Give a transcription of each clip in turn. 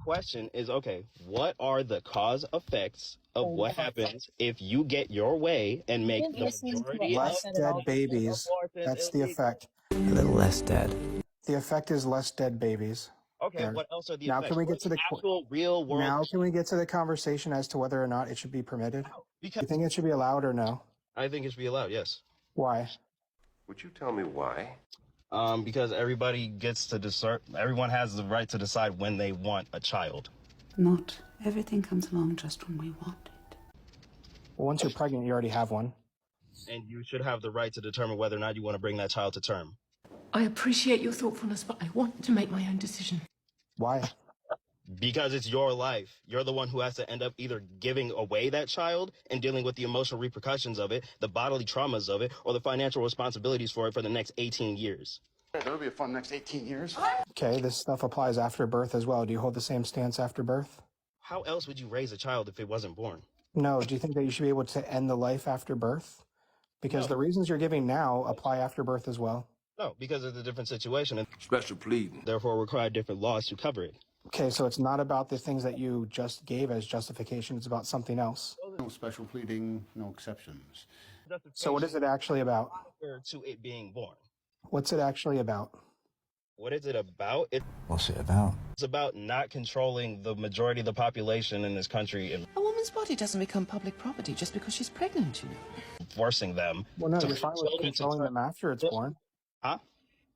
question is, okay, what are the cause effects of what happens if you get your way and make the majority of Less dead babies. abortions That's the illegal? effect. A little less dead. The effect is less dead babies. Okay, There. what else are the Now effects? can we What get are to the the actual real world? now can we get to the conversation as to whether or not it should be permitted? Do Because you think it should be allowed or no? I think it should be allowed, yes. Why? Would you tell me why? Because everybody gets to decide. Everyone has the right to decide when they want a child. Not everything comes along just when we want it. Well, once you're pregnant, you already have one. And you should have the right to determine whether or not you want to bring that child to term. I appreciate your thoughtfulness, but I want to make my own decision. Why? Because it's your life. You're the one who has to end up either giving away that child and dealing with the emotional repercussions of it, the bodily traumas of it, or the financial responsibilities for it for the next 18 years. That'll be a fun next 18 years. Okay, this stuff applies after birth as well. Do you hold the same stance after birth? How else would you raise a child if it wasn't born? No. Do you think that you should be able to end the life after birth? Because the reasons you're giving now apply after birth as well. No, because it's a different situation and Special pleading. therefore require different laws to cover it. Okay, so it's not about the things that you just gave as justification. It's about something else. No special pleading, no exceptions. So what is it actually about? To it being born. What's it actually about? What is it about? What's it about? It's about not controlling the majority of the population in this country and A woman's body doesn't become public property just because she's pregnant, you know. forcing them. Well, no, to you're fine with children to controlling term. them after it's born. Huh?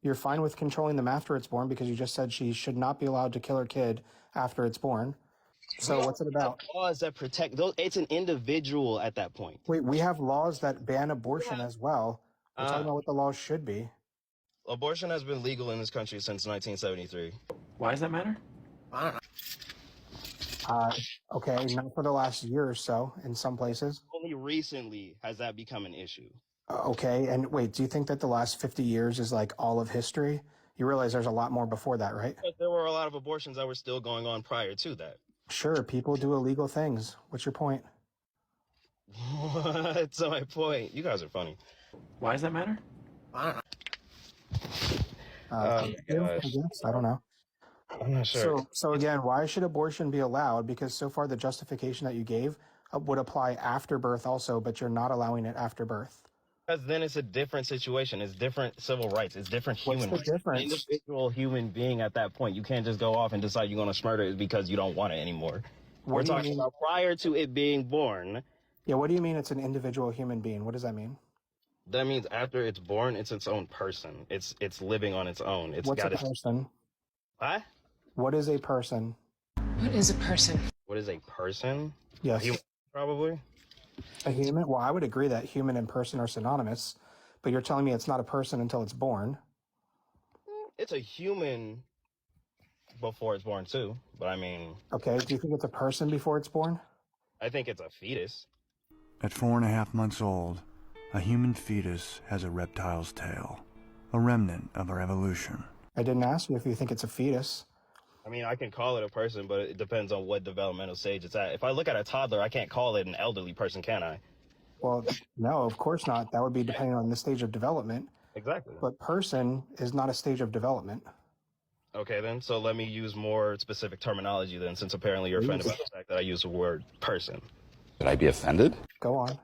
You're fine with controlling them after it's born because you just said she should not be allowed to kill her kid after it's born. So what's it about? Laws that protect those. It's an individual at that point. Wait, we have laws that ban abortion as well. We're talking about what the laws should be. Abortion has been legal in this country since 1973. Why does that matter? Okay, not for the last year or so in some places. Only recently has that become an issue. Okay, and wait, do you think that the last 50 years is like all of history? You realize there's a lot more before that, right? But there were a lot of abortions that were still going on prior to that. Sure, people do illegal things. What's your point? What's my point? You guys are funny. Why does that matter? I guess. I don't know. I'm not sure. So again, why should abortion be allowed? Because so far the justification that you gave would apply after birth also, but you're not allowing it after birth. Because then it's a different situation. It's different civil rights. It's different human What's the rights. difference? Individual human being at that point. You can't just go off and decide you're going to murder it because you don't want it anymore. We're What do you talking mean? about prior to it being born. Yeah, what do you mean it's an individual human being? What does that mean? That means after it's born, it's its own person. It's living on its own. It's What's got a its. person? What? What is a person? What is a person? What is a person? Yes. Human, probably. A human? Well, I would agree that human and person are synonymous, but you're telling me it's not a person until it's born. It's a human before it's born too. But I mean, Okay, do you think it's a person before it's born? I think it's a fetus. At 4.5 months old, a human fetus has a reptile's tail, a remnant of our evolution. I didn't ask you if you think it's a fetus. I mean, I can call it a person, but it depends on what developmental stage it's at. If I look at a toddler, I can't call it an elderly person, can I? Well, no, of course not. That would be depending on the stage of development. Exactly. But person is not a stage of development. Okay, then. So let me use more specific terminology then, since apparently you're offended by the fact that I use the word person. Should I be offended? Go on.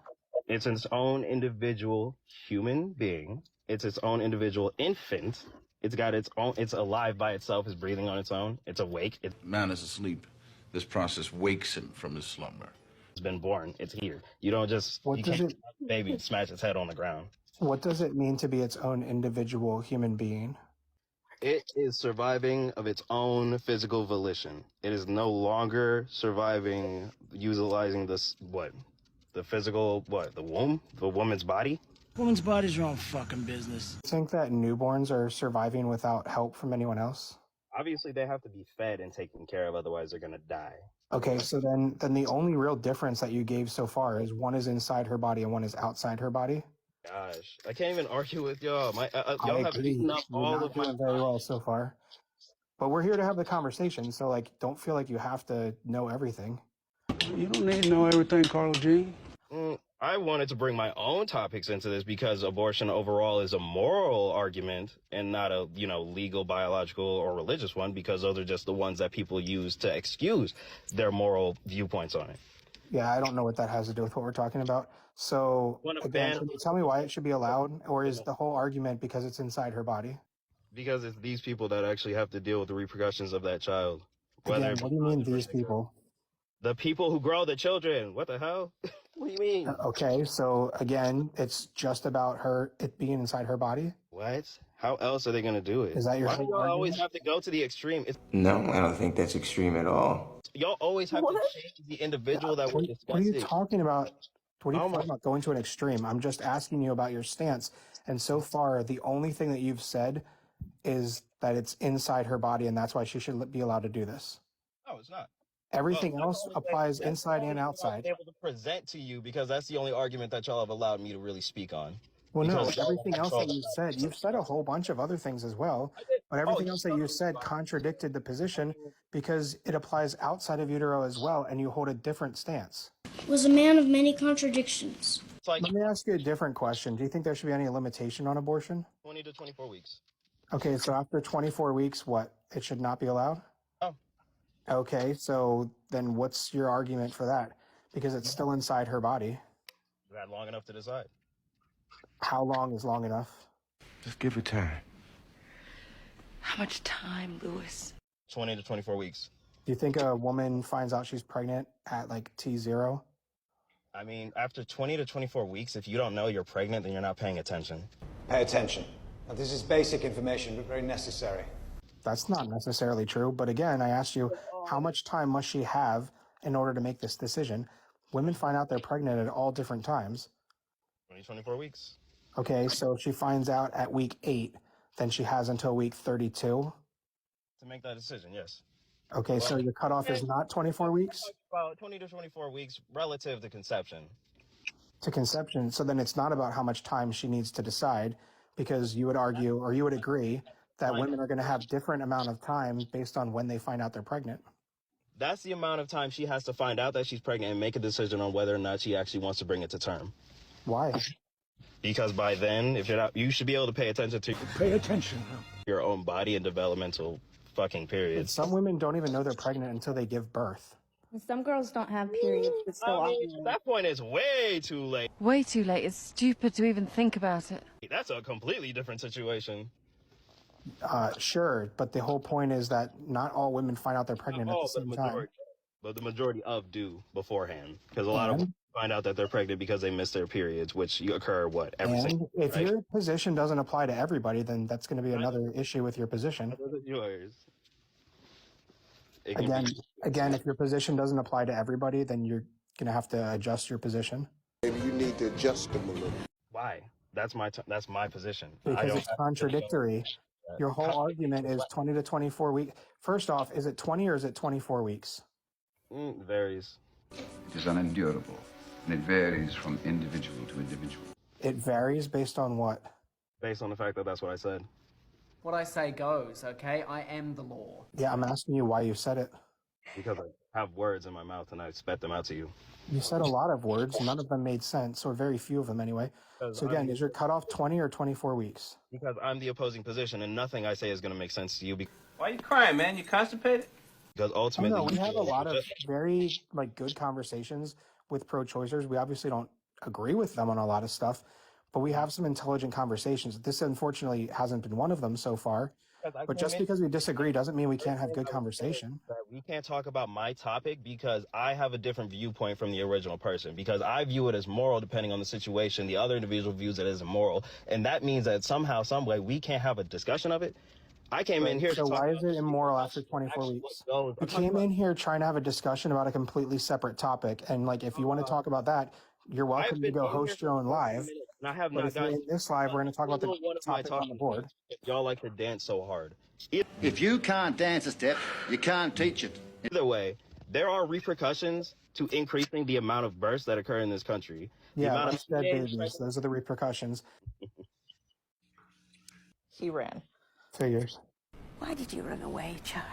It's its own individual human being. It's its own individual infant. It's got its own, it's alive by itself, it's breathing on its own, it's awake, it's Man is asleep. This process wakes him from his slumber. been born, it's here. You don't just, What you does can't it- baby and smash its head on the ground. What does it mean to be its own individual human being? It is surviving of its own physical volition. It is no longer surviving, utilizing this, the physical, the womb, the woman's body. Women's bodies are all fucking business. You think that newborns are surviving without help from anyone else? Obviously, they have to be fed and taken care of, otherwise they're gonna die. Okay, so then the only real difference that you gave so far is one is inside her body and one is outside her body. Gosh, I can't even argue with y'all. I Y'all have agree. eaten up You're all not of my. doing very well so far. But we're here to have the conversation, so like, don't feel like you have to know everything. You don't need to know everything, Carla G. I wanted to bring my own topics into this because abortion overall is a moral argument and not a, legal, biological, or religious one, because those are just the ones that people use to excuse their moral viewpoints on it. Yeah, I don't know what that has to do with what we're talking about. So, again, can you tell me why it should be allowed? Or is the whole argument because it's inside her body? Because it's these people that actually have to deal with the repercussions of that child. Again, what do you mean these people? The people who grow the children. What the hell? What do you mean? Okay, so again, it's just about it being inside her body? What? How else are they going to do it? Is that your Why do y'all always have to go to the extreme? No, I don't think that's extreme at all. Y'all always have to change the individual that we're discussing. What are you talking about? What are you talking about going to an extreme? I'm just asking you about your stance. And so far, the only thing that you've said is that it's inside her body, and that's why she should be allowed to do this. No, it's not. Everything else applies inside and outside. I'm able to present to you because that's the only argument that y'all have allowed me to really speak on. Well, no, everything else that you've said a whole bunch of other things as well, but everything else that you said contradicted the position because it applies outside of utero as well, and you hold a different stance. Was a man of many contradictions. Let me ask you a different question. Do you think there should be any limitation on abortion? 20 to 24 weeks. Okay, so after 24 weeks, what? It should not be allowed? Oh. Okay, so then what's your argument for that? Because it's still inside her body. You had long enough to decide. How long is long enough? Just give it time. How much time, Lewis? 20 to 24 weeks. Do you think a woman finds out she's pregnant at like T0? I mean, after 20 to 24 weeks, if you don't know you're pregnant, then you're not paying attention. Pay attention. Now, this is basic information, but very necessary. That's not necessarily true. But again, I asked you, how much time must she have in order to make this decision? Women find out they're pregnant at all different times. 20, 24 weeks. Okay, so if she finds out at week 8, then she has until week 32? To make that decision, yes. Okay, so your cutoff is not 24 weeks? About 20 to 24 weeks relative to conception. To conception. So then it's not about how much time she needs to decide, because you would argue, or you would agree, that women are going to have different amount of time based on when they find out they're pregnant. That's the amount of time she has to find out that she's pregnant and make a decision on whether or not she actually wants to bring it to term. Why? Because by then, if you're not, you should be able to pay attention to your own body and developmental fucking periods. Some women don't even know they're pregnant until they give birth. Some girls don't have periods, but still at that point, it's way too late. Way too late. It's stupid to even think about it. That's a completely different situation. Sure, but the whole point is that not all women find out they're pregnant at the same time. But the majority of do beforehand, because a lot of women find out that they're pregnant because they miss their periods, which occur every single day. If your position doesn't apply to everybody, then that's going to be another issue with your position. Yours. Again, if your position doesn't apply to everybody, then you're going to have to adjust your position. Maybe you need to adjust them a little. Why? That's my position. Because it's contradictory. Your whole argument is 20 to 24 weeks. First off, is it 20 or is it 24 weeks? Varies. It is unendurable, and it varies from individual to individual. It varies based on what? Based on the fact that that's what I said. What I say goes, okay? I am the law. Yeah, I'm asking you why you said it. Because I have words in my mouth and I spat them out to you. You said a lot of words. None of them made sense, or very few of them anyway. So again, is your cutoff 20 or 24 weeks? Because I'm the opposing position, and nothing I say is going to make sense to you. Why are you crying, man? You constipated? Because ultimately, we have a lot of very good conversations with pro-choicers. We obviously don't agree with them on a lot of stuff, but we have some intelligent conversations. This, unfortunately, hasn't been one of them so far. But just because we disagree doesn't mean we can't have good conversation. We can't talk about my topic because I have a different viewpoint from the original person, because I view it as moral depending on the situation. The other individual views it as immoral. And that means that somehow, some way, we can't have a discussion of it. I came in here to So talk why is it immoral after 24 weeks? You came in here trying to have a discussion about a completely separate topic. And if you want to talk about that, you're welcome to go host your own live. And I have But not if you're in this live, we're going to talk about the topic on the board. Y'all like to dance so hard. If you can't dance a step, you can't teach it. Either way, there are repercussions to increasing the amount of births that occur in this country. Yeah, less dead babies. Those are the repercussions. He ran. Figures. Why did you run away, child?